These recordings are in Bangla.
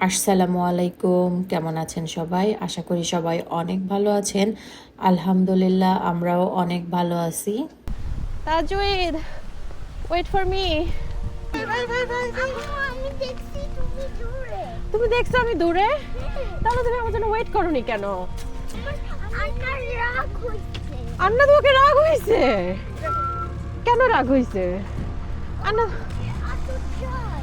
আসসালামু আলাইকুম, কেমন আছেন সবাই? আশা করি সবাই অনেক ভালো আছেন। আলহামদুলিল্লাহ আমরাও অনেক ভালো আছি। তাজউইদ, ওয়েট ফর মি। আমি দেখছি তুমি দূরে। তুমি দেখছো আমি দূরে? তাহলে তুমি আমার জন্য ওয়েট করোনি কেন? আন্নার রাগ হইছে। আন্না তোমাকে রাগ হইছে? কেন রাগ হইছে? আন্না এত চাই।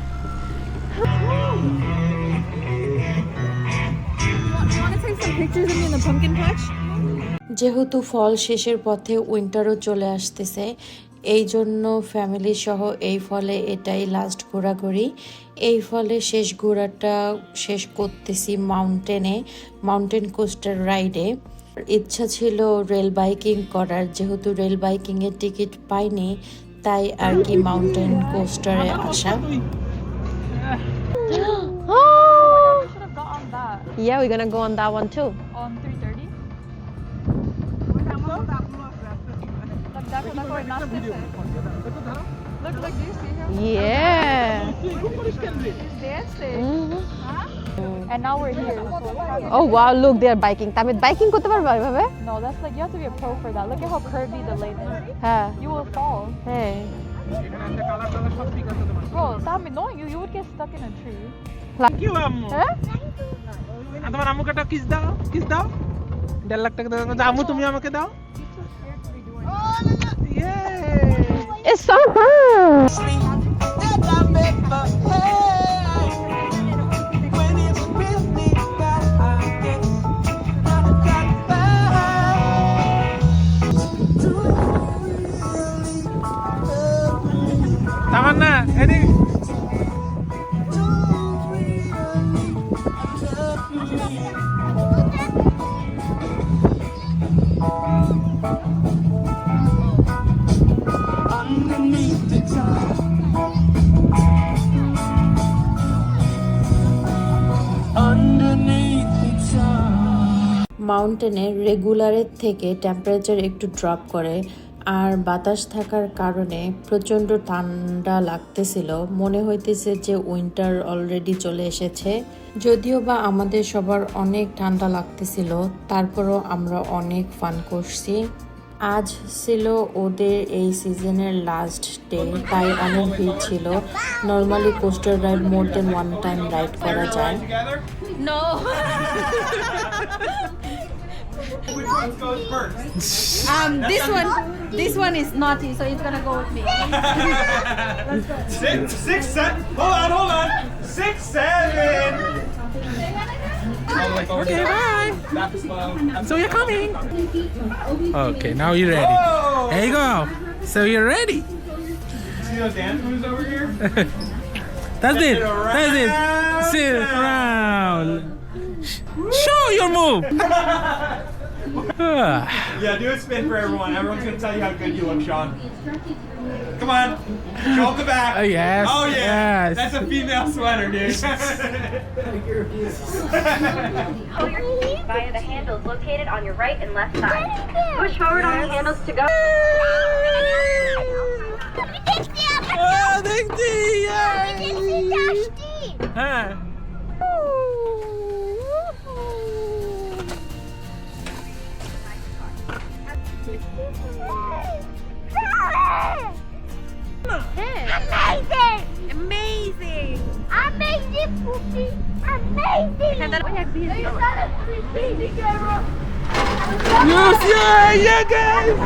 যেহেতু ফল শেষের পথে উইন্টারও চলে আসতেছে, এই জন্য ফ্যামিলি সহ এই ফলে এটাই লাস্ট ঘোরাঘুরি। এই ফলে শেষ ঘোরাটা শেষ করতেছি মাউন্টেন কোস্টার রাইডে। ইচ্ছা ছিল রেল বাইকিং করার, যেহেতু রেল বাইকিংয়ের টিকিট পাইনি তাই আর কি মাউন্টেন কোস্টারে আসা। Yeah, we're gonna go on that one too. On 3:30? Look, do you see him? Yeah. He's dancing. And now we're here. So it's probably- Oh wow, look, they're biking. তামিদ biking করতে পারবে এভাবে? No, that's like you have to be a pro for that. Look at how curvy the lane is. হ্যাঁ। You will fall. হ্যাঁ। Bro, Tami, no, you would get stuck in a tree. Thank you আম্মু। হ্যাঁ? তোমার আম্মুকে একটা কিস দাও, কিস দাও। 1.5 লাখ টাকা দাও। আম্মু তুমি আমাকে দাও। ইয়ে। It's so fun. তামান্না এদিকে। মাউন্টেনে রেগুলারের থেকে টেম্পারেচার একটু ড্রপ করে, আর বাতাস থাকার কারণে প্রচণ্ড ঠান্ডা লাগতেছিল। মনে হইতেছে যে উইন্টার অলরেডি চলে এসেছে। যদিও বা আমাদের সবার অনেক ঠান্ডা লাগতেছিল, তারপরও আমরা অনেক ফান করছি। আজ ছিল ওদের এই সিজনের লাস্ট ডে, তাই অনেক ভিড় ছিল। নর্মালি কোস্টার রাইড মোর দেন ওয়ান টাইম রাইড করা যায়। No. Which one goes first? This one is naughty, so it's gonna go with me. Six, seven. Hold on. 6, 7. Okay, bye. So you're coming. Okay, now you're ready. Whoa! There you go. So you're ready. See those dance moves over here? That's it. Sit That's it. Sit around. Show your move. Yeah, do a spin for everyone. Everyone's gonna tell you how good you look, Sean. Come on, show up the back. Oh, yes, Oh yeah. yes. That's a female sweater, dude. Pull your seat via the handles located on your right and left side. Push forward on the handles to go. Oh, thank you. Huh. Amazing! Amazing, Poopy! Amazing! Yes, yeah, guys.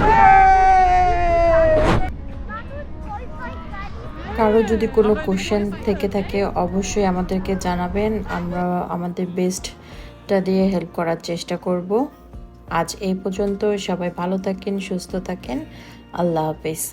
কারো যদি কোনো কোশ্চেন থেকে থাকে অবশ্যই আমাদেরকে জানাবেন, আমরা আমাদের বেস্টটা দিয়ে হেল্প করার চেষ্টা করব। আজ এই পর্যন্ত, সবাই ভালো থাকেন, সুস্থ থাকেন, আল্লাহ হাফেজ।